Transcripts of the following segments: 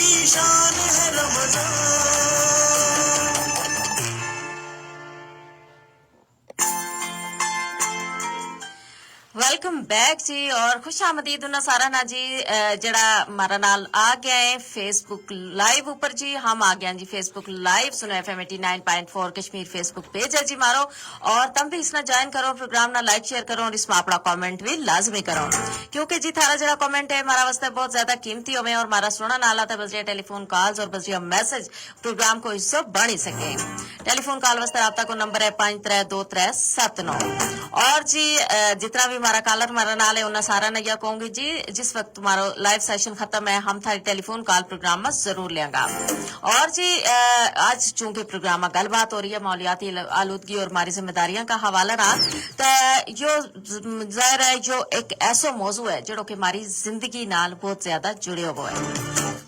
की शान है रमजान। वेलकम बैक जी और खुश आमदीद उन्हें सारा ना जी जड़ा हमारा नाल आ गया है फेसबुक लाइव ऊपर जी हम आ गया जी फेसबुक लाइव सुनो FM 89.4 कश्मीर फेसबुक पेज है जी मारो और तुम भी इसना ज्वाइन करो प्रोग्राम ना लाइक शेयर करो और इसमें अपना कमेंट भी लाजमी करो क्योंकि जी थारा जड़ा कमेंट है हमारा वास्ते बहुत ज्यादा कीमती हो और हमारा सुना ना आता बजरिया टेलीफोन कॉल्स और बजरिया मैसेज प्रोग्राम को हिस्सा बन सके। टेलीफोन कॉल वास्ते राब्ता को नंबर है 532379 और जी जितना भी हमारा कॉलर हमारा नाल है उन्हें सारा नैया कहूंगी जी जिस वक्त हमारा लाइव सेशन खत्म है हम थारी टेलीफोन कॉल प्रोग्राम में जरूर लेंगे। और जी आज चूंकि प्रोग्राम में गलबात हो रही है मौलियाती आलूदगी और हमारी जिम्मेदारियों का हवाला रहा तो यो जाहिर है जो एक ऐसा मौजू है जो कि हमारी जिंदगी नाल बहुत ज्यादा जुड़े हुए है।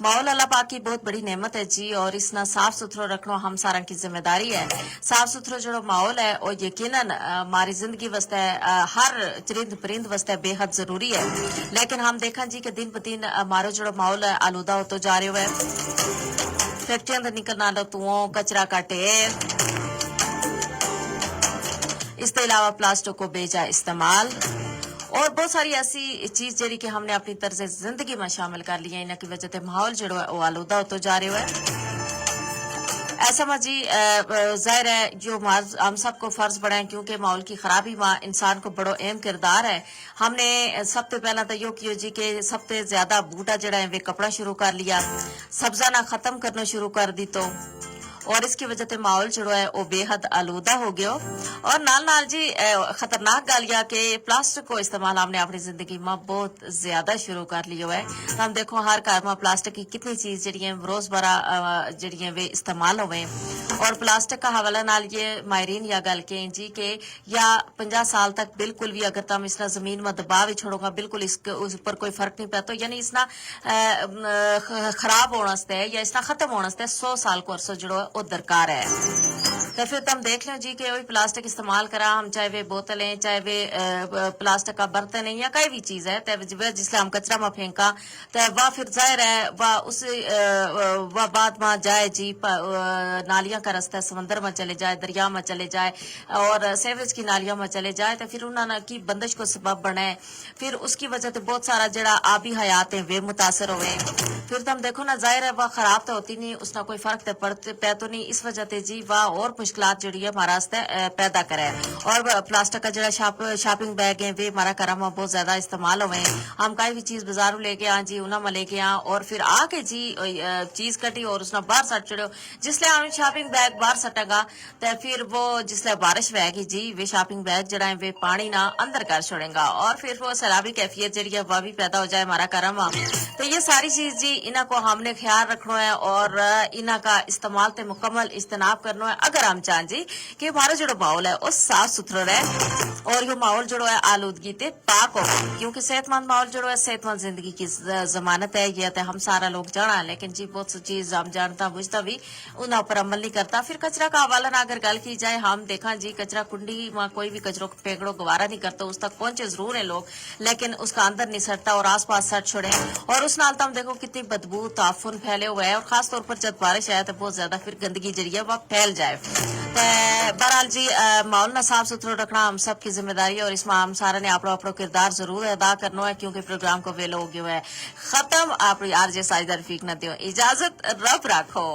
माहौल अल्लाह पाक की बहुत बड़ी नेमत है जी और इसना साफ सुथरा रखना हम सारा की जिम्मेदारी है। साफ सुथरा जो माहौल है वो यकीनन हमारी जिंदगी वास्ते हर चरिंद परिंद वास्ते बेहद जरूरी है। लेकिन हम देखा जी कि दिन ब दिन हमारा जो माहौल है आलूदा होता जा रहा है। फैक्ट्रियां निकलना धुओं कचरा का ढेर इसके अलावा प्लास्टिक को बेजा इस्तेमाल और बहुत सारी ऐसी चीज जरी कि हमने अपनी तर्ज जिंदगी में शामिल कर लिया इन्ह की वजह से माहौल जो है वो आलूदा होता जा रहा है। ऐसा में जी जाहिर है जो हम सबको फर्ज बना है क्योंकि माहौल की खराबी में इंसान को बड़ो अहम किरदार है। हमने सबसे पहला तो यो कियो जी के सबसे ज्यादा बूटा जड़ा है वे कपड़ा शुरू कर लिया सब्जा ना खत्म करना शुरू कर दी तो और इसकी वजह से माहौल जो है वो बेहद आलूदा हो गया। और नाल नाल जी खतरनाक गल या कि प्लास्टिक को इस्तेमाल हमने अपनी जिंदगी में बहुत ज्यादा शुरू कर लिया है। तो हम देखो हर घर में प्लास्टिक की कितनी चीज जी रोजमर्रा जी वे इस्तेमाल हुए और प्लास्टिक का हवाला नाल ये मायरीन या गल के जी के या 50 साल तक बिल्कुल भी अगर तुम इसना जमीन में दबाव ही छोड़ोगा बिल्कुल इसके उस पर कोई फर्क नहीं पैता यानी इसना खराब होने या इसना खत्म होने 100 साल को अरसा जो वो दरकार है। तो फिर तुम देख लो जी कि वही प्लास्टिक इस्तेमाल करा हम चाहे वे बोतलें चाहे वे प्लास्टिक का बर्तन है या कोई भी चीज है तो जिसले हम कचरा में फेंका तो वह फिर जाहिर है वह उस वह बाद में जाए जी नालियां का रास्ता समंदर में चले जाए दरिया में चले जाए और सेवरेज की नालियों में चले जाए तो फिर उन्होंने की बंदिश को सबब बने फिर उसकी वजह से बहुत सारा जड़ा आबी हयात है वे मुतासर हुए। फिर तुम देखो ना जाहिर है वह खराब तो होती नहीं उसका कोई फर्क तो पड़ते पै तो नहीं इस वजह से जी वह और मुश्किलात जड़ी है हमारा पैदा करे और प्लास्टिक का जरा शॉपिंग बैग है वे हमारा घर में बहुत ज्यादा इस्तेमाल हुए हम कोई भी चीज बाजारों लेके आ जी उन्हें में लेके आ और फिर आके जी चीज कटी और उसने बाहर सट चढ़ो जिसले हम शॉपिंग बैग बाहर सटेगा तो फिर वो जिसले बारिश बहेगी जी वे शॉपिंग बैग जरा है वे पानी ना अंदर कर छोड़ेगा और फिर वो सैलाबी कैफियत जड़ी है वह भी पैदा हो जाए हमारा घर में। तो ये सारी चीज जी इन्ह को हमने ख्याल रखना है और इन्ह का इस्तेमाल ते मुकम्मल इस्तेनाब करना है अगर हम चाहें जी कि हमारा जो माहौल है वो साफ सुथरा रहे और ये माहौल जो है आलूदगी ते पाक हो क्योंकि सेहतमंद माहौल जो है सेहतमंद जिंदगी की जमानत है ये हम सारा लोग जाना लेकिन जी बहुत सी चीज हम जानता बुझता भी उन पर अमल नहीं करता। फिर कचरा का हवाला ना अगर गल की जाए हम देखा जी कचरा कुंडी में कोई भी कचरो फेंकड़ो गवारा नहीं करता उस तक पहुंचे जरूर है लोग लेकिन उसका अंदर नहीं सटता और आस पास सट छोड़े और उस नाल तुम देखो कितनी बदबू ताफुन फैले हुए है और खास तौर पर जब बारिश आए तो बहुत ज्यादा फिर गंदगी जरिए वह फैल जाए। बहरहाल जी माहौल ना साफ सुथरा रखना हम सब की जिम्मेदारी है और इसमें हम सारा ने अपना अपना किरदार जरूर अदा करना है क्योंकि प्रोग्राम को वेलो हो गया है खत्म आप आरजे साजिदा रफीक न दियो इजाजत रब रखो।